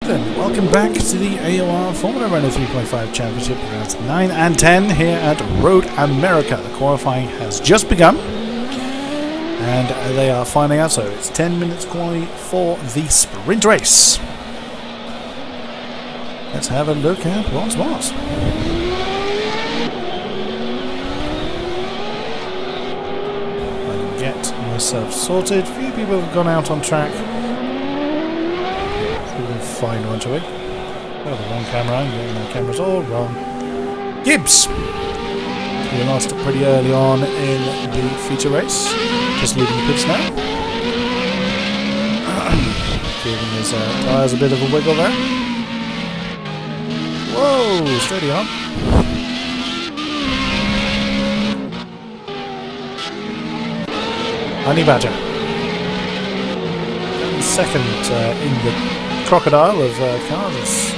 Then welcome back to the AOR Formula Renault 3.5 Championship rounds 9 and 10 here at Road America. The qualifying has just begun and they are finding out, so it's 10 minutes quali for the sprint race. Let's have a look at what's what. I can get myself sorted. A few people have gone out on track. Fine, aren't we? Oh, the wrong camera. I'm getting my cameras all wrong. Gibbs! We lost it pretty early on in the feature race. Just leaving the pits now. Giving his tyres a bit of a wiggle there. Whoa! Steady on. Honey Badger. Second in the crocodile of cars.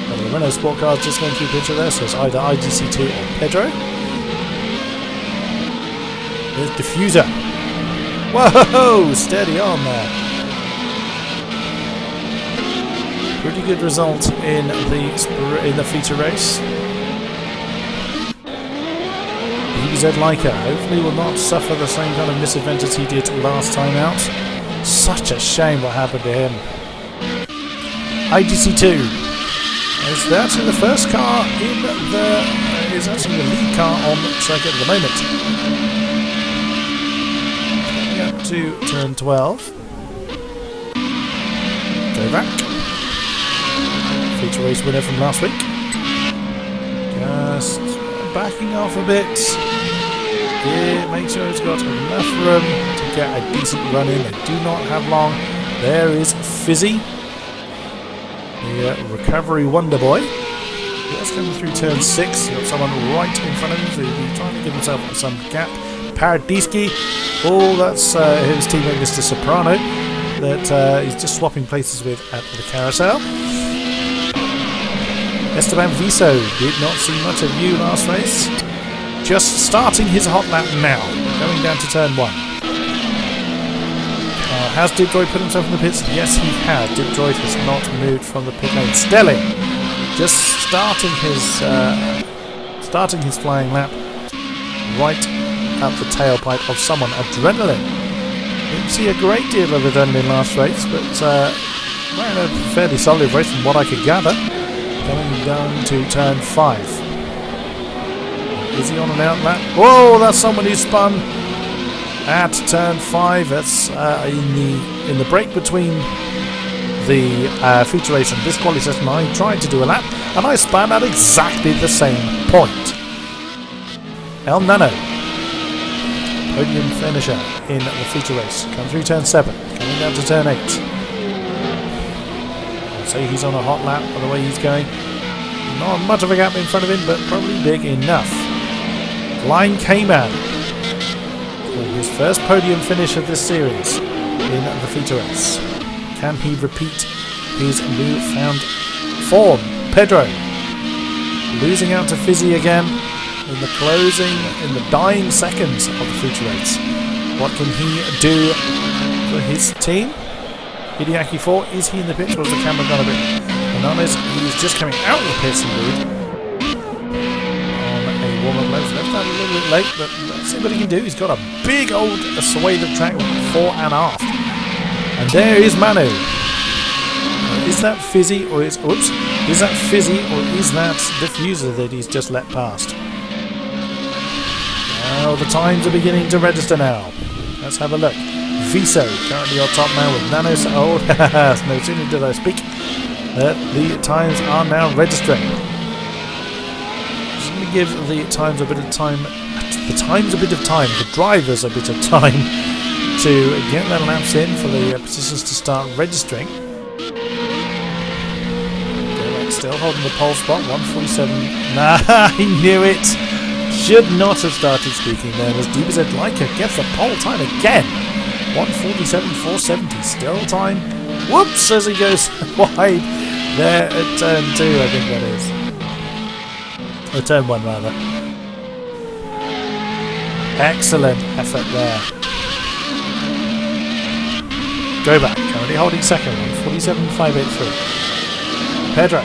The Renault Sport car just going through picture there, so it's either IGC2 or Pedro. There's Diffuser. Whoa! Steady on there. Pretty good result in the feature race. BZ Leica hopefully will not suffer the same kind of misadventures he did last time out. Such a shame what happened to him. IGC2 is actually the first car in the is actually the lead car on the circuit at the moment. Coming up to turn 12. Go back. Feature race winner from last week. Just backing off a bit. Yeah, make sure it's got enough room to get a decent run in. They do not have long. There is Fizzy. The recovery wonder boy. Just coming through turn 6. You've got someone right in front of him, so he's trying to give himself some gap. Paradiski. Oh, that's his teammate Mr. Soprano that he's just swapping places with at the carousel. Esteban Viso did not see much of you last race. Just starting his hot lap now. Going down to turn 1. Has Dipdroid put himself in the pits? Yes, he has. Dipdroid has not moved from the pit lane. Stelling just starting his flying lap right up the tailpipe of someone. Adrenaline. Didn't see a great deal of Adrenaline last race, but ran a fairly solid race from what I could gather. Going down to turn 5. Is he on an out lap? Whoa, that's someone who spun at turn 5. That's in the break between the feature race and this quali session. I tried to do a lap and I spun at exactly the same point. El Nano, podium finisher in the feature race. Come through turn 7, coming down to turn 8. I'd say he's on a hot lap by the way he's going. Not much of a gap in front of him, but probably big enough. Flying K-Man. His first podium finish of this series in the feature race. Can he repeat his newfound form? Pedro losing out to Fizzy again in the dying seconds of the feature race. What can he do for his team? Hideaki 4, is he in the pits or is the camera gone a bit? Bananas, he's just coming out of the pits indeed. Warm-up left that a little bit late, but let's see what he can do. He's got a big old swathe of track fore and aft. And there is Manu. Is that Fizzy or is that Fizzy or is that Diffuser that he's just let past? Well, the times are beginning to register now. Let's have a look. Viso currently on top now with Nano. Oh, no sooner did I speak that the times are now registering. Give the times a bit of time. The drivers a bit of time to get their laps in for the positions to start registering. Still holding the pole spot, 147. Nah, he knew it. Should not have started speaking there as DBZ Leica gets the pole time again. 147.470 still time. Whoops, as he goes wide there at turn 2, I think that is. Or turn 1 rather. Excellent effort there. Go back, currently holding second, 147.583. Pedro.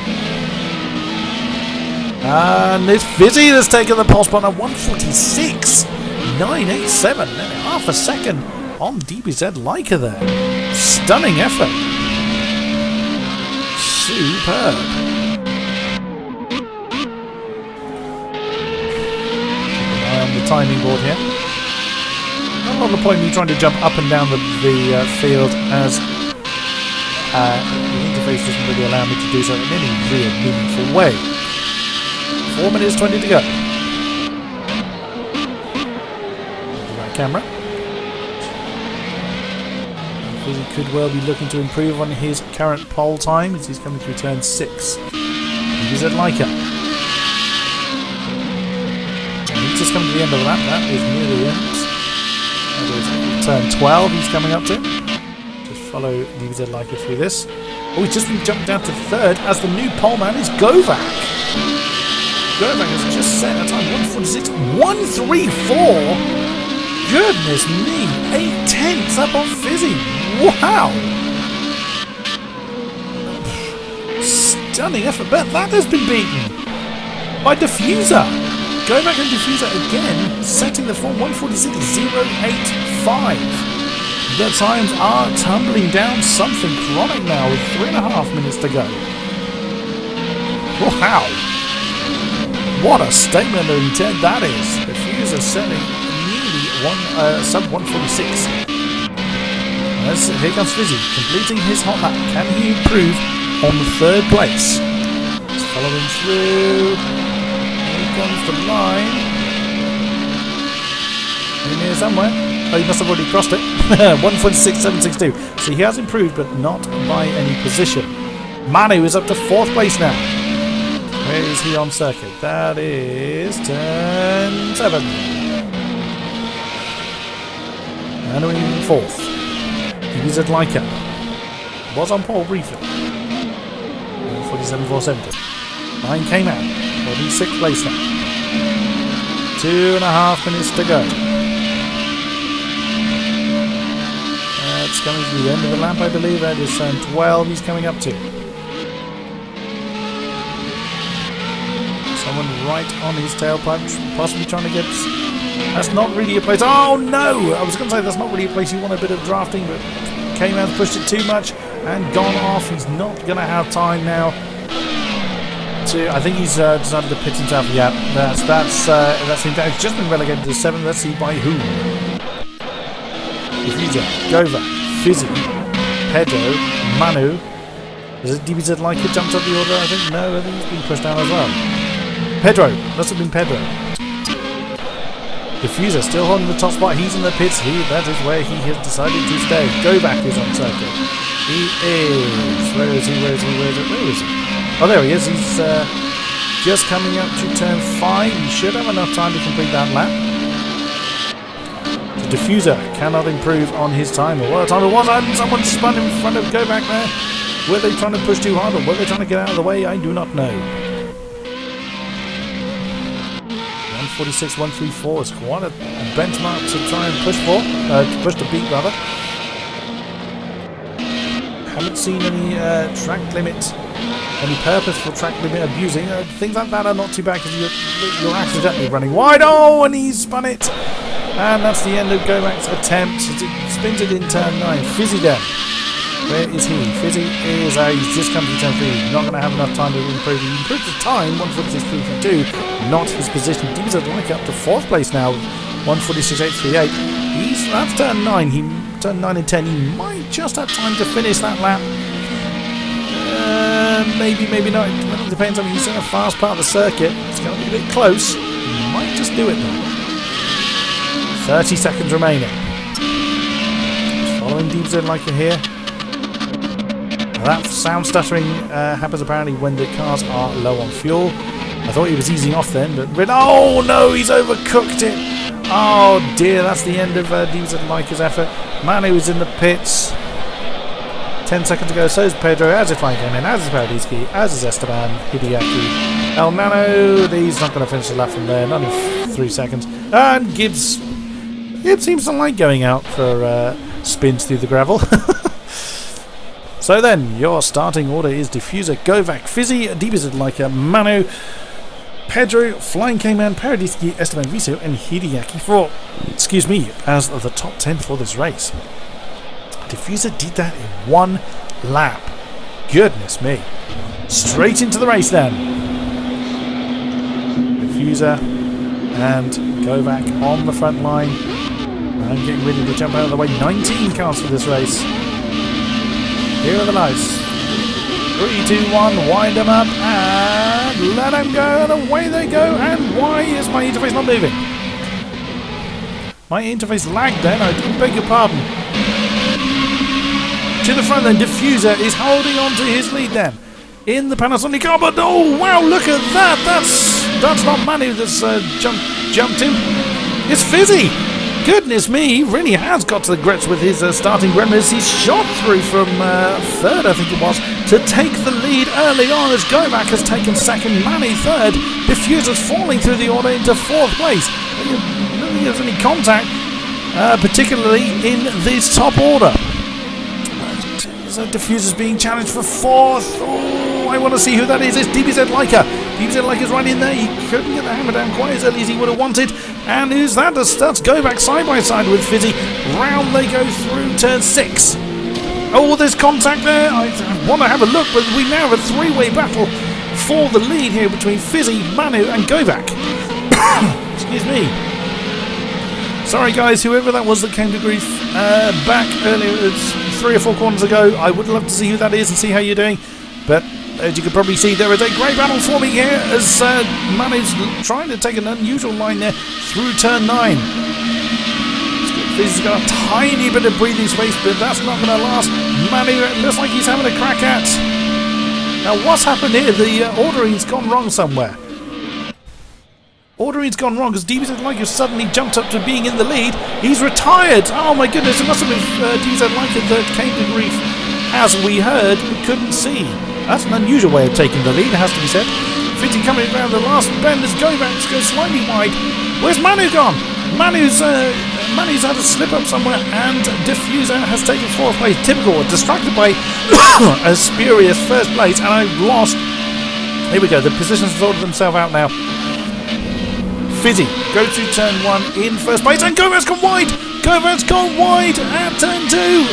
And it's Fizzy that's taken the pole spot at 1:46.987. Nearly half a second on DBZ Leica there. Stunning effort. Superb. Keep an eye on the timing board here. Not a lot of point in me trying to jump up and down the field, as the interface doesn't really allow me to do so in any real meaningful way. 4 minutes 20 to go. The right camera. He could well be looking to improve on his current pole time as he's coming through turn 6. He's at Leica. He's just coming to the end of the lap. That is near the end. That is turn 12 he's coming up to. Just follow DBZ Leica through this. Oh, he's just been jumped down to 3rd as the new pole man is Govak. Govak has just set a time 1:46.134. Goodness me, 8/10 up on Fizzy. Wow! Stunning effort, but that has been beaten by Diffuser. Govak and Diffuser again, setting the form 1:46.085. The times are tumbling down something chronic now with 3.5 minutes to go. Wow! What a statement of intent that is. Diffuser setting nearly sub 1:46. Here comes Fizzy, completing his hot lap. Can he improve on the 3rd place? Let's follow him through. Here comes the line. In here somewhere. Oh, he must have already crossed it. 1:46.762. So he has improved, but not by any position. Manu is up to 4th place now. Where is he on circuit? That is turn 7. Manu in 4th. He's at Leica. Was on pole briefly. 47.470. 9 came out. Well, he's 6th place now. 2.5 minutes to go. It's coming to the end of the lap, I believe. That is turn 12 he's coming up to. Someone right on his tailpipe, possibly trying to get... That's not really a place... Oh, no! I was going to say that's not really a place you want a bit of drafting, but K-Man's pushed it too much and gone off. He's not going to have time now to... I think he's decided to pit himself. Yeah, that's him. He's just been relegated to 7th. Let's see by who. Diffuser, Govak, Fizzy, Pedro, Manu. Is it DBZ Leica jumped up the order? I think no. I think he's been pushed down as well. Pedro, must have been Pedro. Diffuser still holding the top spot. He's in the pits. That is where he has decided to stay. Govak is on circuit. He is. Where is he? Where is he? Where is he? Oh, there he is. He's just coming up to turn 5. He should have enough time to complete that lap. The Diffuser cannot improve on his time. Or what a time it was. And someone spun in front of Govak there. Were they trying to push too hard, or were they trying to get out of the way? I do not know. 1:46.134 is quite a benchmark to try and push for, to beat rather. Haven't seen any track limit, any purposeful track limit abusing. Things like that are not too bad because you're accidentally running wide. Oh, and he's spun it, and that's the end of Govak's attempt. He spins it in turn 9. Fizzy then. Where is he? Fizzy is he's just come to turn 3. He's not going to have enough time to improve. He improved his time, 1:46.332, not his position. DBZ Leica up to 4th place now, 1:46.838. That's turn 9. Turn 9 and 10. He might just have time to finish that lap. Maybe, maybe not. It depends on he's in a fast part of the circuit. It's going to be a bit close. He might just do it though. 30 seconds remaining. Just following DBZ Leica here. That sound stuttering happens apparently when the cars are low on fuel. I thought he was easing off then, but oh no, he's overcooked it. Oh dear, that's the end of DBZ Leica's effort. Manu is in the pits. 10 seconds to go, so is Pedro, as is Franklin, as is Paradisky, as is Esteban, Hideaki, El Nano. He's not going to finish the lap from there, not in 3 seconds. And Gibbs seems to like going out for spins through the gravel. So then, your starting order is Diffuser, Govak, Fizzy, DBZ Leica, Manu, Pedro, Flying K-Man, Paradisky, Esteban Viso, and Hideaki for, as the top 10 for this race. Diffuser did that in 1 lap. Goodness me. Straight into the race then. Diffuser and Govak on the front line. And getting ready to jump out of the way. 19 cars for this race. Here are the lights. 3, 2, 1, wind them up and let them go, and away they go. And why is my interface not moving? My interface lagged then, I do beg your pardon. To the front then, Diffuser is holding on to his lead then. In the Panasonic car, but oh wow, look at that! That's not Manu that's jumped in. It's Fizzy! Goodness me, he really has got to the grips with his starting gremlins. He's shot through from third, I think it was, to take the lead early on as Govak has taken second, Manu third. Diffuser's falling through the order into 4th place. I don't think there's any contact, particularly in this top order. Diffuser's being challenged for 4th. Oh, I want to see who that is. It's DBZ Leica. DBZ Leica's right in there. He couldn't get the hammer down quite as early as he would have wanted. And who's that? That's Govak side by side with Fizzy. Round they go through turn 6. Oh, there's contact there. I want to have a look, but we now have a 3-way battle for the lead here between Fizzy, Manu, and Govak. Excuse me. Sorry guys, whoever that was that came to grief back earlier, it's 3 or 4 corners ago. I would love to see who that is and see how you're doing. But as you can probably see, there is a great battle forming here as Manu's trying to take an unusual line there through turn 9. He's got a tiny bit of breathing space, but that's not going to last. Manu looks like he's having a crack at. Now what's happened here? The ordering's gone wrong somewhere. Ordering's gone wrong because DBZ Leica suddenly jumped up to being in the lead. He's retired. Oh my goodness, it must have been DBZ Leica that came to grief, as we heard, but couldn't see. That's an unusual way of taking the lead, it has to be said. Fizzy coming around the last bend as Govak goes slightly wide. Where's Manu gone? Manu's had a slip up somewhere, and Diffuser has taken 4th place. Typical, distracted by a spurious 1st place, and I've lost. Here we go, the positions have sorted themselves out now. Fizzy goes through turn 1 in 1st place, and Govak's gone wide! Govak's gone wide at turn 2!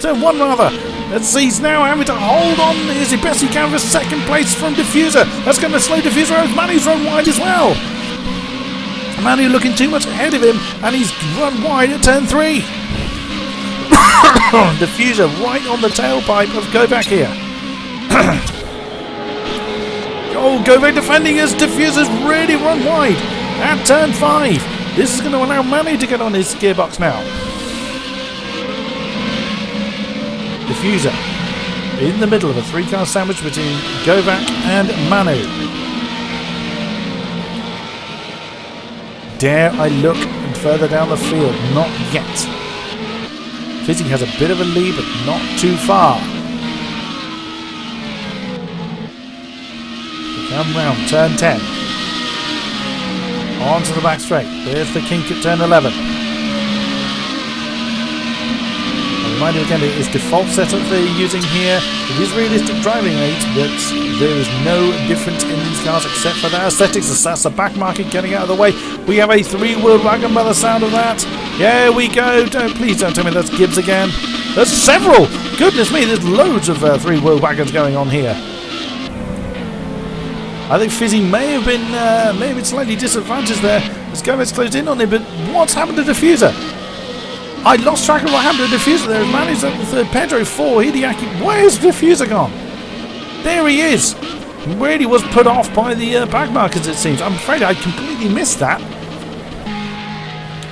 Turn 1 rather. He's now having to hold on as best he can for 2nd place from Diffuser. That's going to slow Diffuser out. Manu's run wide as well. Manu looking too much ahead of him, and he's run wide at turn 3. Diffuser right on the tailpipe of Govak here. Oh, Govak defending as Diffuser's really run wide at turn 5. This is going to allow Manu to get on his gearbox now. Diffuser in the middle of a 3-car sandwich between Govak and Manu. Dare I look further down the field? Not yet. Fizzy has a bit of a lead, but not too far. Come round, turn 10. On to the back straight. There's the kink at turn 11. A reminder again, it is default setup they're using here. It is realistic driving aids, but there is no difference in these cars except for their aesthetics. That's the back market getting out of the way. We have a 3-wheel wagon by the sound of that. Here we go. Please don't tell me that's Gibbs again. There's several. Goodness me, there's loads of 3-wheel wagons going on here. I think Fizzy may have been slightly disadvantaged there as Govak's closed in on him, but what's happened to Diffuser? I lost track of what happened to Diffuser there. Manu's at the 3rd, Pedro 4, Hideaki. Where's Diffuser gone? There he is. Really was put off by the back markers, it seems. I'm afraid I completely missed that.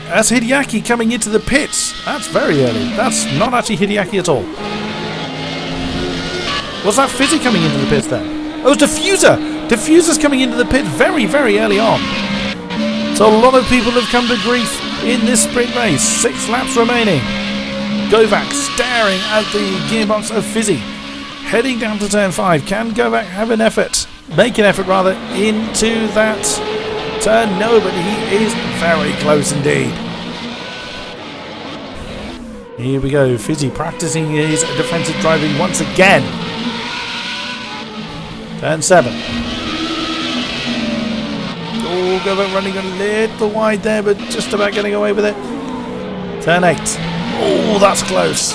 That's Hideaki coming into the pits. That's very early. That's not actually Hideaki at all. Was that Fizzy coming into the pits then? Oh, it's Diffuser! Diffuser's coming into the pit very, very early on. So a lot of people have come to grief in this sprint race. 6 laps remaining. Govak staring at the gearbox of Fizzy. Heading down to turn 5. Can Govak have an effort? Make an effort, rather, into that turn? No, but he is very close indeed. Here we go, Fizzy practicing his defensive driving once again. Turn 7. Oh, Govert running a little wide there, but just about getting away with it. Turn 8. Oh, that's close.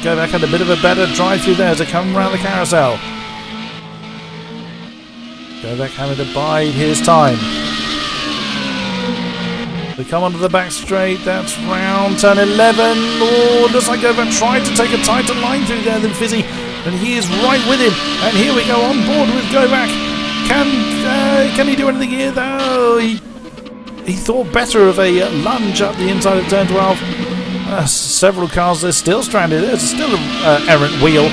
Govert had a bit of a better drive through there as they come around the carousel. Govert having to bide his time. They come onto the back straight, that's round turn 11. Oh, looks like Govert tried to take a tighter line through there than Fizzy, and he is right with him. And here we go, on board with Govert. Can he do anything here though? He thought better of a lunge up the inside of turn 12. Several cars are still stranded. There's still an errant wheel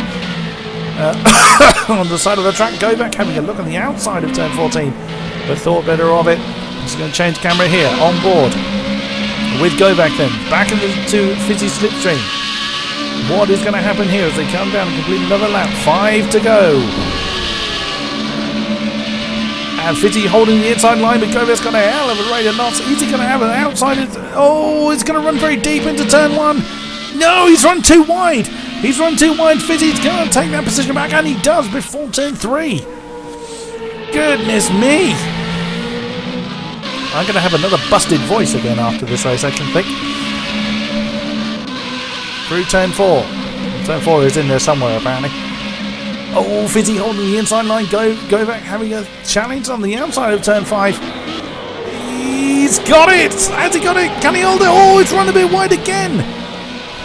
on the side of the track. Govert having a look on the outside of turn 14, but thought better of it. He's going to change camera here, on board with Govert then, back into Fizzy's slipstream. What is going to happen here as they come down and complete another lap? 5 to go. And Fizzy holding the inside line, but Govert's got a hell of a rate of knots. Is he going to have an outside? Oh, he's going to run very deep into turn 1. No, he's run too wide. He's run too wide. Fizzy's going to take that position back, and he does before turn 3. Goodness me. I'm going to have another busted voice again after this race, I can think. Through turn 4. Turn 4 is in there somewhere, apparently. Oh, Fizzy holding the inside line. Govert having a challenge on the outside of turn 5. He's got it! Has he got it? Can he hold it? Oh, it's run a bit wide again.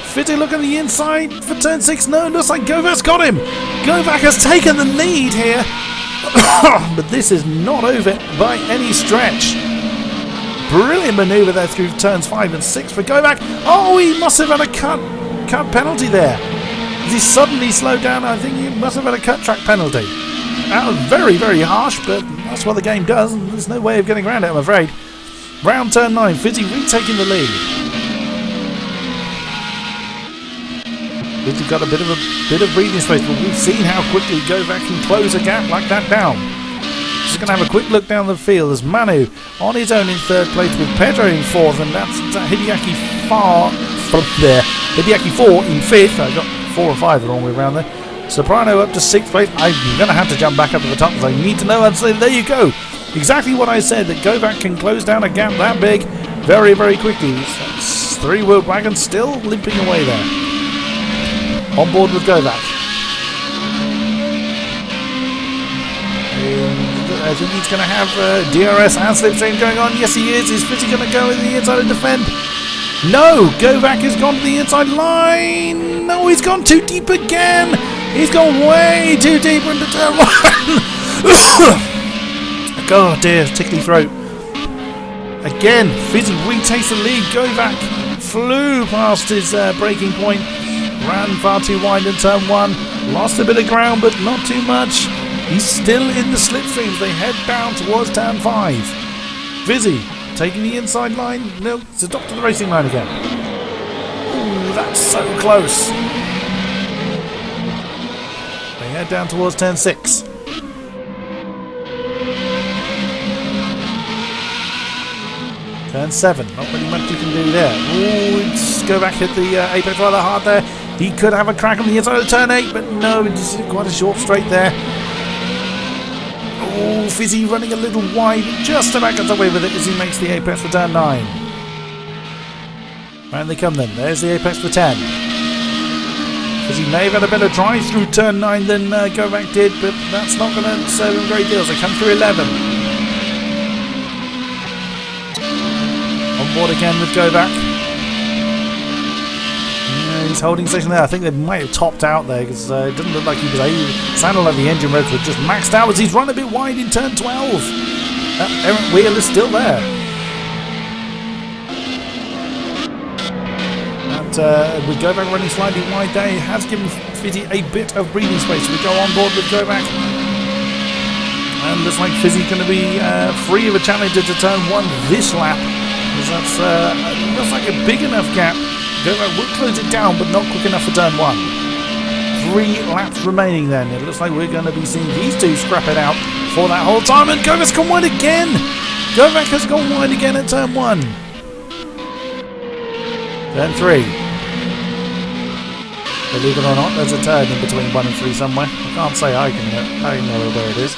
Fizzy look at the inside for turn 6. No, it looks like Govert's got him. Govert has taken the lead here. But this is not over by any stretch. Brilliant manoeuvre there through turns 5 and 6 for Govert. Oh, he must have had a cut penalty there. He suddenly slowed down. I think he must have had a cut track penalty. That was very, very harsh, but that's what the game does, and there's no way of getting around it, I'm afraid. Round turn 9, Fizzy retaking the lead. Fizzy got a bit of breathing space, but we've seen how quickly Govert can close a gap like that down. Just going to have a quick look down the field as Manu on his own in 3rd place with Pedro in 4th, and that's Hideaki far from there. Hideaki 4 in 5th. I got 4 or 5 the wrong way around there. Soprano up to 6th place. I'm going to have to jump back up to the top because I need to know. And so there you go. Exactly what I said, that Govert can close down a gap that big very, very quickly. That's 3-wheeled wagon still limping away there. On board with Govert. I think he's going to have DRS and slipstream going on. Yes, he is. Is Fizzy going to go in the inside and defend? No! Govert has gone to the inside line! No, he's gone too deep again! He's gone way too deep into turn 1! Oh dear, tickly throat. Again, Fizzy retakes the lead. Govert flew past his braking point. Ran far too wide in turn 1. Lost a bit of ground, but not too much. He's still in the slipstreams. They head down towards turn 5. Fizzy taking the inside line. No, it's adopted the racing line again. Ooh, that's so close. They head down towards turn 6. Turn 7. Not really much you can do there. Ooh, just go back, hit the apex rather hard there. He could have a crack on the inside of turn 8, but no, it's quite a short straight there. Oh, Fizzy running a little wide, just about gets away with it as he makes the apex for turn 9. And they come then. There's the apex for 10. Fizzy may have had a better drive through turn 9 than Govert did, but that's not going to serve him great deals. They come through 11. On board again with Govert. He's holding station there. I think they might have topped out there because it didn't look like he was able. It sounded like the engine revs were just maxed out as he's run a bit wide in turn 12. That errant wheel is still there. And with Govert running slightly wide there, it has given Fizzy a bit of breathing space. We go on board with Govert. And looks like Fizzy going to be free of a challenger to turn 1 this lap. Because that's looks like a big enough gap. Govert will close it down, but not quick enough for turn 1. 3 laps remaining then. It looks like we're going to be seeing these two scrap it out for that whole time. And Govert's gone wide again. Govert has gone wide again at turn 1. Turn 3. Believe it or not, there's a turn in between 1 and 3 somewhere. I can't say I know where it is.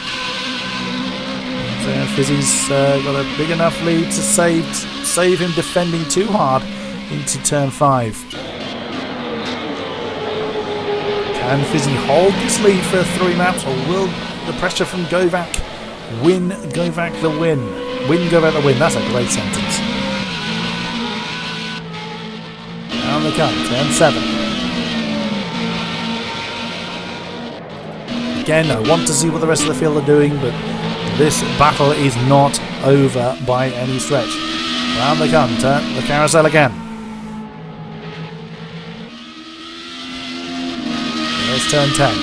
Fizzy's got a big enough lead to save him defending too hard into turn 5. Can Fizzy hold this lead for 3 laps, or will the pressure from Kodiak win Kodiak the win? Win Kodiak the win. That's a great sentence. Down they come, turn 7. Again, I want to see what the rest of the field are doing, but this battle is not over by any stretch. Round they come, turn the carousel again. There's turn 10.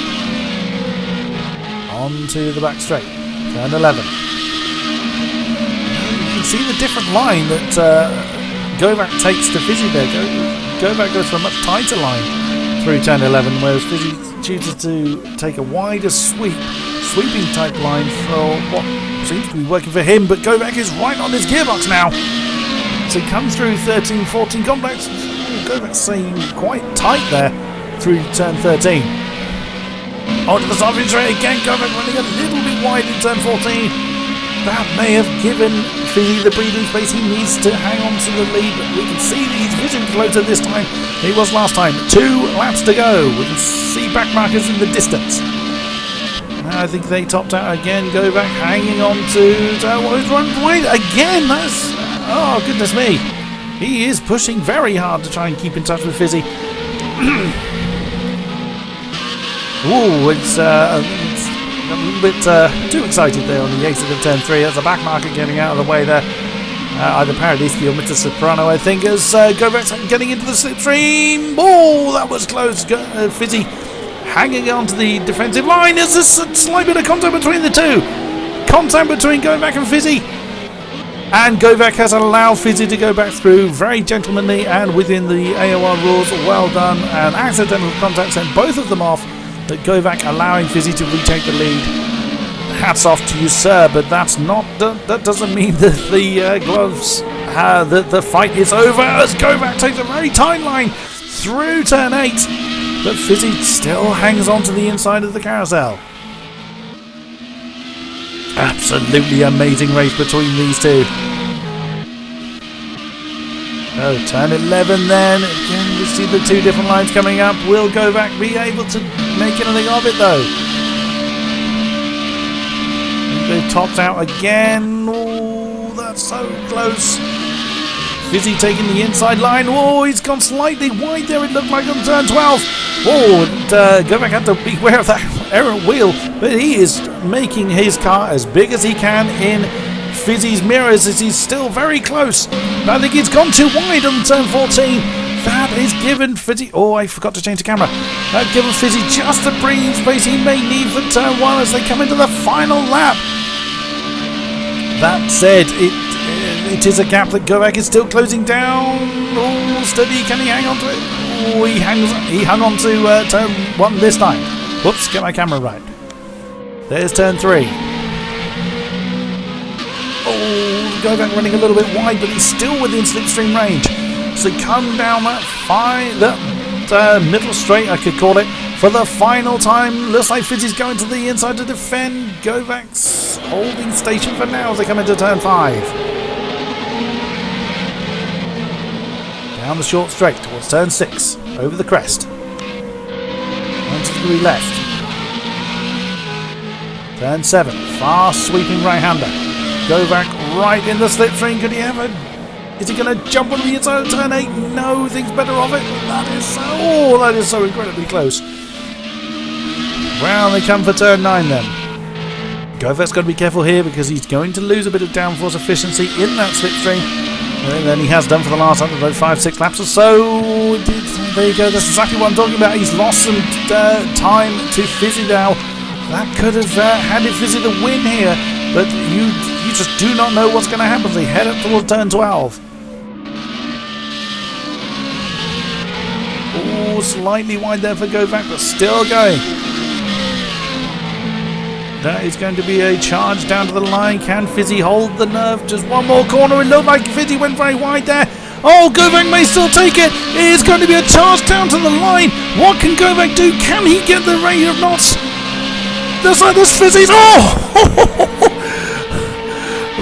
On to the back straight. Turn 11. You can see the different line that Kodiak takes to Fizzy there. Kodiak goes for a much tighter line through turn 11, whereas Fizzy chooses to take a wider sweeping type line for what seems to be working for him, but Kodiak is right on his gearbox now. So he comes through 13, 14 complex. Kodiak's staying quite tight there through turn 13. Onto the starting straight again, Kodiak running a little bit wide in turn 14. That may have given Fizzy the breathing space he needs to hang on to the lead, but we can see that he's vision closer this time than he was last time. 2 laps to go. We can see back markers in the distance. I think they topped out again. Kodiak hanging on to who's run wide again. That's, oh goodness me, he is pushing very hard to try and keep in touch with Fizzy. Ooh, it's a little bit too excited there on the exit of turn 3. That's a back marker getting out of the way there. Either Paradisky or Mr. Soprano, I think, as Kodiak's getting into the slipstream. Oh, that was close. Fizzy hanging on to the defensive line. There's a slight bit of contact between the two. Contact between Kodiak and Fizzy. And Kodiak has allowed Fizzy to go back through very gentlemanly and within the AOR rules. Well done. An accidental contact sent both of them off. But Kodiak allowing Fizzy to retake the lead. Hats off to you, sir, but that's not. That doesn't mean that the gloves. The fight is over as Kodiak takes a very tight line through turn 8. But Fizzy still hangs on to the inside of the carousel. Absolutely amazing race between these two. Oh, turn 11 then. Again, we see the 2 different lines coming up. Will Kodiak be able to make anything of it though? They've topped out again. Oh, that's so close. Fizzy taking the inside line. Oh, he's gone slightly wide there, it looked like, on turn 12. Oh, and Kodiak had to beware of that errant wheel, but he is making his car as big as he can in Fizzy's mirrors as he's still very close. But I think he's gone too wide on turn 14. That is given Fizzy. Oh, I forgot to change the camera. That given Fizzy just the breathing space he may need for turn 1 as they come into the final lap. That said, it is a gap that Kodiak is still closing down. Oh, steady. Can he hang on to it? Oh, he hung on to turn 1 this time. Whoops, get my camera right. There's turn 3. Oh, Kodiak running a little bit wide, but he's still within slipstream range. So come down that middle straight, I could call it, for the final time. Looks like Fizzy's going to the inside to defend. Kodiak's holding station for now as they come into turn 5. Down the short straight towards turn 6, over the crest. 90-degree left. Turn 7, fast sweeping right-hander. Kodiak right in the slipstream. Could he ever? Is he going to jump on the inside of turn 8? No, thinks better of it. That is so incredibly close. Round they come for turn 9 then. Kodiak's got to be careful here because he's going to lose a bit of downforce efficiency in that slipstream. And then he has done for the last 5-6 laps or so. There you go, that's exactly what I'm talking about. He's lost some time to Fizzy now. That could have handed Fizzy the win here, but you just do not know what's going to happen as they head up towards turn 12. Oh, slightly wide there for Kodiak, but still going. That is going to be a charge down to the line. Can Fizzy hold the nerve? Just one more corner. It looked like Fizzy went very wide there. Oh, Kodiak may still take it. It is going to be a charge down to the line. What can Kodiak do? Can he get the rate of knots? There's Fizzy's. Oh!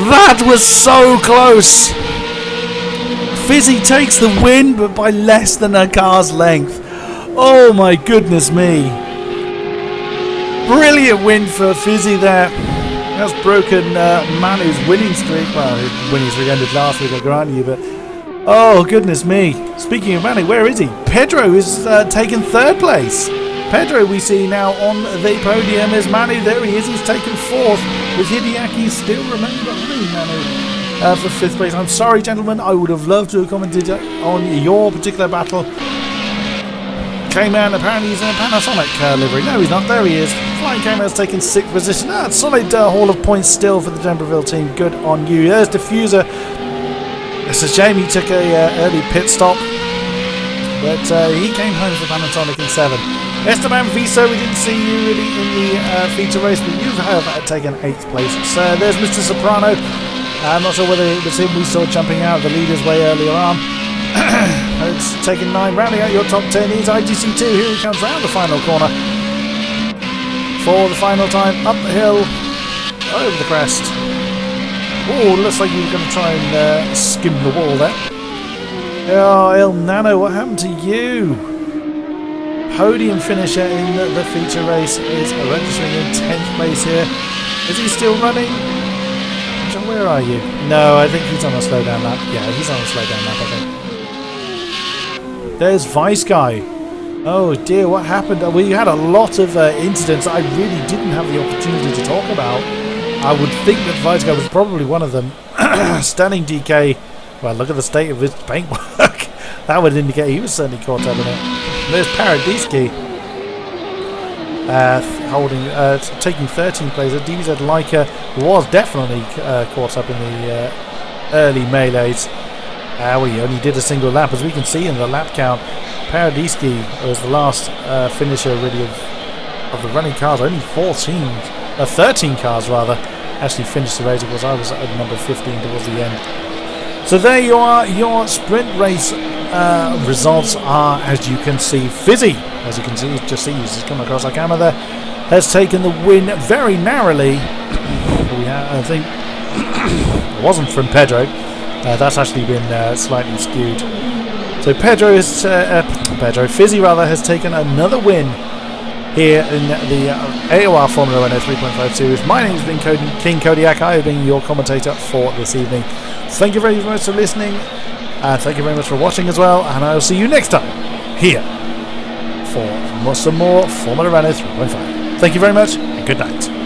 That was so close. Fizzy takes the win, but by less than a car's length. Oh my goodness me. Brilliant win for Fizzy there. That's broken Manu's winning streak. Well, his winning streak ended last week, I grant you, but oh goodness me. Speaking of Manu, where is he? Pedro is taken third place. Pedro we see now on the podium is Manu. There he is. He's taken fourth with Hideaki still remaining behind Manu for fifth place. I'm sorry, gentlemen. I would have loved to have commented on your particular battle. K-Man, apparently he's in a Panasonic livery. No, he's not. There he is. Flying K-Man's taken sixth position. Solid haul of points still for the Gemberville team. Good on you. There's Diffuser. It's a shame he took a early pit stop, but he came home for Panasonic in 7th. Esteban Viso, we didn't see you really in the feature race, but you have taken 8th place. So there's Mr. Soprano. I'm not sure whether it was him we saw jumping out of the leaders way earlier on. It's taken 9, rounding out your top 10 is IGC2. Here he comes round the final corner for the final time, up the hill, over the crest. Oh, looks like you're going to try and skim the wall there. Oh, El Nano, what happened to you? Podium finisher in the feature race is registering in 10th place here. Is he still running? John, where are you? No, I think he's on a slowdown lap. Yeah, he's on a slowdown lap, I think. There's Vice Guy. Oh dear, what happened? We had a lot of incidents I really didn't have the opportunity to talk about. I would think that Vice Guy was probably one of them. Stunning DK. Well, look at the state of his paintwork. That would indicate he was certainly caught up in it. There's Paradiski taking 13th place. DZ Leica was definitely caught up in the early melees. We only did a single lap, as we can see in the lap count. Paradiski was the last finisher really of the running cars. Only 13 cars rather actually finished the race. Of course, I was at number 15 towards the end. So there you are. Your sprint race results are, as you can see, Fizzy. As you can see, he's come across our camera there, has taken the win very narrowly. I think it wasn't from Pedro. That's actually been slightly skewed. So Fizzy rather has taken another win here in the AOR Formula Renault 3.5 series. My name has been King-Kodiak. I have been your commentator for this evening. Thank you very much for listening. Thank you very much for watching as well. And I will see you next time here for some more Formula Renault 3.5. Thank you very much and good night.